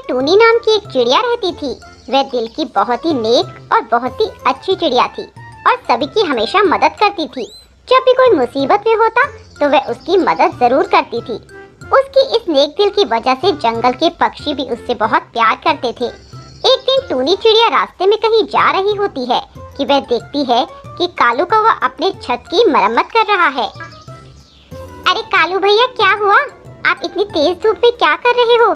टूनी नाम की एक चिड़िया रहती थी। वह दिल की बहुत ही नेक और बहुत ही अच्छी चिड़िया थी और सभी की हमेशा मदद करती थी। जब भी कोई मुसीबत में होता तो वह उसकी मदद जरूर करती थी। उसकी इस नेक दिल की वजह से जंगल के पक्षी भी उससे बहुत प्यार करते थे। एक दिन टूनी चिड़िया रास्ते में कहीं जा रही होती है कि वह देखती है कि कालू कौवा अपने छत की मरम्मत कर रहा है। अरे कालू भैया, क्या हुआ? आप इतनी तेज धूप में क्या कर रहे हो?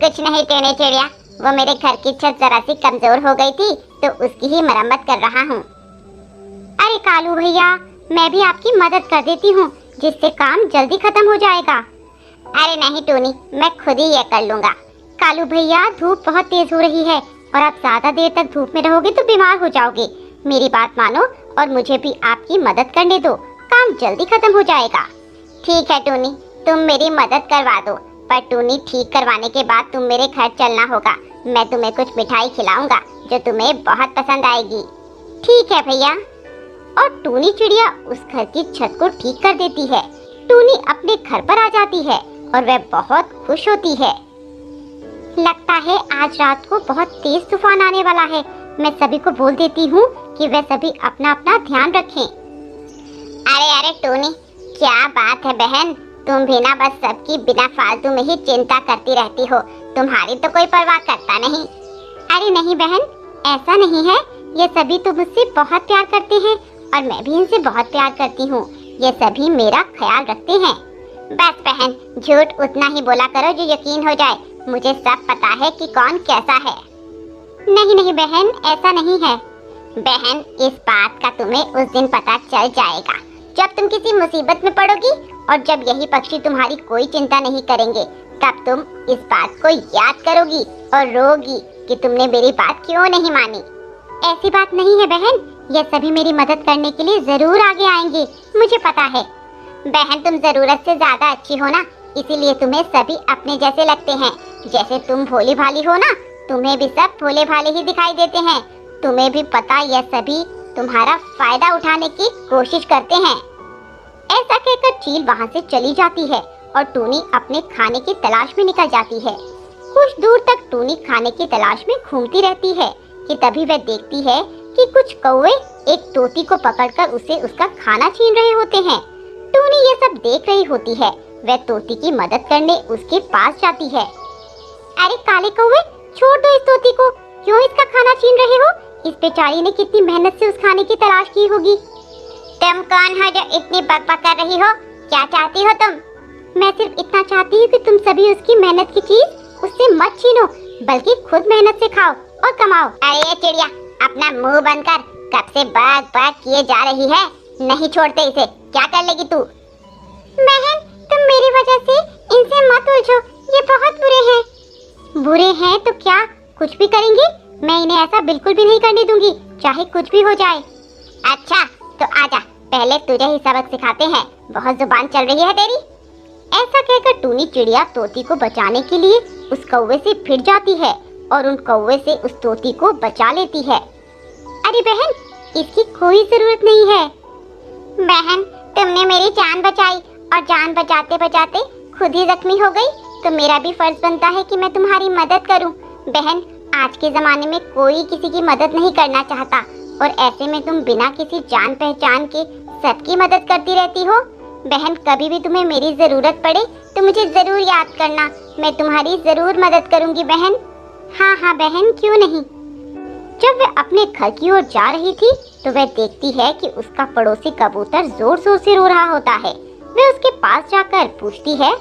कुछ नहीं टूनी चिड़िया, वो मेरे घर की छत जरा सी कमजोर हो गई थी तो उसकी ही मरम्मत कर रहा हूँ। अरे कालू भैया, मैं भी आपकी मदद कर देती हूँ जिससे काम जल्दी खत्म हो जाएगा। अरे नहीं टूनी, मैं खुद ही ये कर लूँगा। कालू भैया, धूप बहुत तेज हो रही है और आप ज्यादा देर तक धूप में रहोगे तो बीमार हो जाओगे। मेरी बात मानो और मुझे भी आपकी मदद करने दो, काम जल्दी खत्म हो जाएगा। ठीक है टूनी, तुम मेरी मदद करवा दो, पर टूनी ठीक करवाने के बाद तुम मेरे घर चलना होगा। मैं तुम्हें कुछ मिठाई खिलाऊंगा जो तुम्हें बहुत पसंद आएगी। ठीक है भैया। और टूनी चिड़िया उस घर की छत को ठीक कर देती है। टूनी अपने घर पर आ जाती है और वह बहुत खुश होती है। लगता है आज रात को बहुत तेज तूफान आने वाला है। मैं सभी को बोल देती हूँ कि वे सभी अपना अपना ध्यान रखें। अरे अरे टूनी, क्या बात है बहन, तुम भी ना बस सबकी बिना फालतू में ही चिंता करती रहती हो। तुम्हारी तो कोई परवाह करता नहीं। अरे नहीं बहन, ऐसा नहीं है। ये सभी तो मुझसे बहुत प्यार करते हैं और मैं भी इनसे बहुत प्यार करती हूँ। ये सभी मेरा ख्याल रखते हैं। बस बहन, झूठ उतना ही बोला करो जो यकीन हो जाए। मुझे सब पता है कि कौन कैसा है। नहीं नहीं बहन, ऐसा नहीं है। बहन, इस बात का तुम्हें उस दिन पता चल जाएगा जब तुम किसी मुसीबत में पड़ोगी और जब यही पक्षी तुम्हारी कोई चिंता नहीं करेंगे। तब तुम इस बात को याद करोगी और रोगी कि तुमने मेरी बात क्यों नहीं मानी। ऐसी बात नहीं है बहन, ये सभी मेरी मदद करने के लिए जरूर आगे आएंगे, मुझे पता है। बहन, तुम जरूरत से ज्यादा अच्छी हो ना, इसीलिए तुम्हें सभी अपने जैसे लगते हैं। जैसे तुम भोली भाली हो ना, तुम्हें भी सब भोले भाले ही दिखाई देते हैं। तुम्हें भी पता यह सभी तुम्हारा फायदा उठाने की कोशिश करते हैं। ऐसा कहकर चील वहाँ से चली जाती है और टूनी अपने खाने की तलाश में निकल जाती है। कुछ दूर तक टूनी खाने की तलाश में घूमती रहती है कि तभी वह देखती है कि कुछ कौवे एक तोती को पकड़कर उसे उसका खाना छीन रहे होते हैं। टूनी ये सब देख रही होती है। वह तोती की मदद करने उसके पास जाती है। अरे काले कौवे, छोड़ दो इस तोती को, क्यों इसका खाना छीन रहे हो? इस बेचारी ने कितनी मेहनत से उस खाने की तलाश की होगी। तुम कौन हो जो इतनी बकबक कर रही हो? क्या चाहती हो तुम? मैं सिर्फ इतना चाहती हूँ कि तुम सभी उसकी मेहनत की चीज उससे मत छीनो, बल्कि खुद मेहनत से खाओ और कमाओ। अरे ये चिड़िया, अपना मुंह बंद कर, कब से बाग बाग किए जा रही है। नहीं छोड़ते इसे, क्या कर लेगी तू? बहन, तुम मेरी वजह से इनसे मत उलझो, ये बहुत बुरे हैं। बुरे हैं तो क्या, कुछ भी करेंगे? मैं इन्हें ऐसा बिल्कुल भी नहीं करने दूंगी, चाहे कुछ भी हो जाए। अच्छा तो आजा, पहले तुझे ही सबक सिखाते हैं, बहुत जुबान चल रही है तेरी। ऐसा कहकर टूनी चिड़िया तोती को बचाने के लिए उस कौवे से भिड़ जाती है और उन कौवे से उस तोती को बचा लेती है। अरे बहन, इसकी कोई जरूरत नहीं है। बहन, तुमने मेरी जान बचाई और जान बचाते बचाते खुद ही जख्मी हो गई, तो मेरा भी फर्ज बनता है कि मैं तुम्हारी मदद करूं। बहन, आज के जमाने में कोई किसी की मदद नहीं करना चाहता और ऐसे में तुम बिना किसी जान पहचान के सबकी मदद करती रहती हो। बहन, कभी भी तुम्हें मेरी जरूरत पड़े तो मुझे जरूर याद करना, मैं तुम्हारी जरूर मदद करूंगी बहन। हाँ हाँ बहन, क्यों नहीं। जब वह अपने घर की ओर जा रही थी तो वह देखती है कि उसका पड़ोसी कबूतर जोर जोर से रो रहा होता है। वह उसके पास जाकर पूछती है,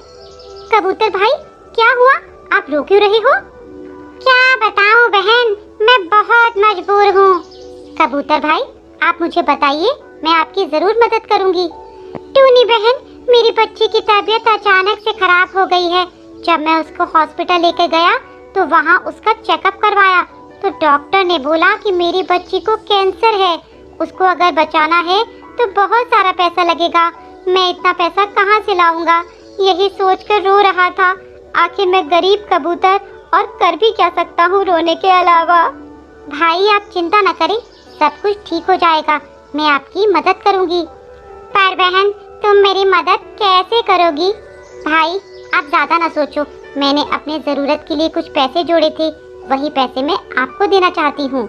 कबूतर भाई, क्या हुआ, आप रो क्यों रहे हो? क्या बताऊं बहन, मैं बहुत मजबूर हूँ। कबूतर भाई, आप मुझे बताइए, मैं आपकी जरूर मदद करूंगी। टूनी बहन, मेरी बच्ची की तबीयत अचानक से खराब हो गई है। जब मैं उसको हॉस्पिटल लेकर गया तो वहाँ उसका चेकअप करवाया तो डॉक्टर ने बोला कि मेरी बच्ची को कैंसर है। उसको अगर बचाना है तो बहुत सारा पैसा लगेगा। मैं इतना पैसा कहाँ से लाऊंगा, यही सोचकर रो रहा था। आखिर मैं गरीब कबूतर और कर भी क्या सकता हूँ रोने के अलावा। भाई, आप चिंता न करें, सब कुछ ठीक हो जाएगा, मैं आपकी मदद करूँगी। पर बहन, तुम मेरी मदद कैसे करोगी? भाई, आप ज्यादा न सोचो, मैंने अपने जरूरत के लिए कुछ पैसे जोड़े थे, वही पैसे मैं आपको देना चाहती हूँ।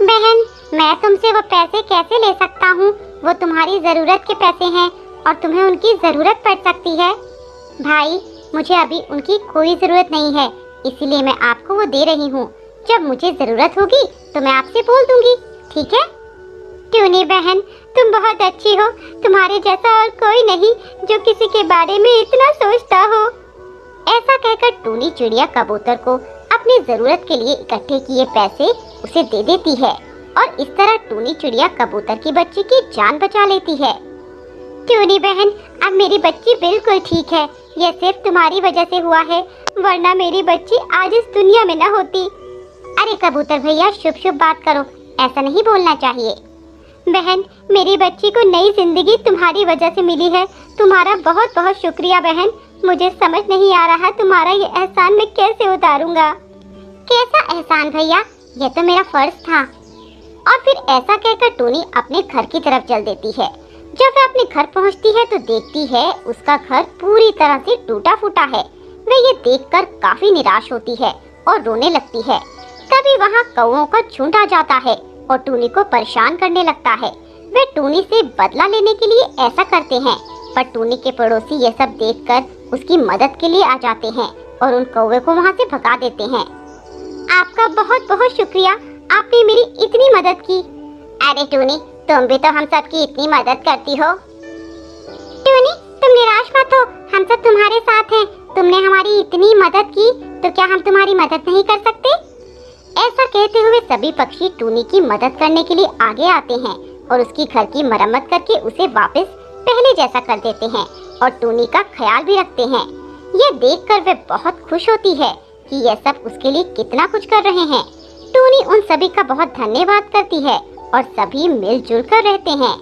बहन, मैं तुमसे वो पैसे कैसे ले सकता हूँ? वो तुम्हारी जरूरत के पैसे हैं और तुम्हें उनकी जरूरत पड़ सकती है। भाई, मुझे अभी उनकी कोई जरूरत नहीं है, इसीलिए मैं आपको वो दे रही हूँ। जब मुझे जरूरत होगी तो मैं आपसे बोल दूंगी, ठीक है? टूनी बहन, तुम बहुत अच्छी हो। तुम्हारे जैसा और कोई नहीं जो किसी के बारे में इतना सोचता हो। ऐसा कहकर टूनी चिड़िया कबूतर को अपनी जरूरत के लिए इकट्ठे किए पैसे उसे दे देती है और इस तरह टूनी चिड़िया कबूतर की बच्ची की जान बचा लेती है। टूनी बहन, अब मेरी बच्ची बिल्कुल ठीक है। यह सिर्फ तुम्हारी वजह से हुआ है, वरना मेरी बच्ची आज इस दुनिया में न होती। अरे कबूतर भैया, शुभ शुभ बात करो, ऐसा नहीं बोलना चाहिए। बहन, मेरी बच्ची को नई जिंदगी तुम्हारी वजह से मिली है। तुम्हारा बहुत बहुत शुक्रिया बहन। मुझे समझ नहीं आ रहा तुम्हारा ये एहसान मैं कैसे उतारूंगा। कैसा एहसान भैया, यह तो मेरा फर्ज था। और फिर ऐसा कहकर टूनी अपने घर की तरफ चल देती है। जब वह अपने घर पहुंचती है तो देखती है उसका घर पूरी तरह से टूटा फूटा है। वह ये देखकर काफी निराश होती है और रोने लगती है। तभी वहाँ कौओं का झुंड आ जाता है और टूनी को परेशान करने लगता है। वे टूनी से बदला लेने के लिए ऐसा करते हैं, पर टूनी के पड़ोसी ये सब देखकर उसकी मदद के लिए आ जाते हैं और उन कौवे को वहाँ से भगा देते हैं। आपका बहुत बहुत शुक्रिया, आपने मेरी इतनी मदद की। अरे टूनी, तुम भी तो हम सब की इतनी मदद करती हो। टूनी, तुम निराश मत हो, हम सब तुम्हारे साथ हैं। तुमने हमारी इतनी मदद की तो क्या हम तुम्हारी मदद नहीं कर सकते? ऐसा कहते हुए सभी पक्षी टूनी की मदद करने के लिए आगे आते हैं और उसकी घर की मरम्मत करके उसे वापस पहले जैसा कर देते हैं और टूनी का ख्याल भी रखते हैं। यह देखकर वे बहुत खुश होती है कि यह सब उसके लिए कितना कुछ कर रहे हैं। टूनी उन सभी का बहुत धन्यवाद करती है और सभी मिलजुल कर रहते हैं।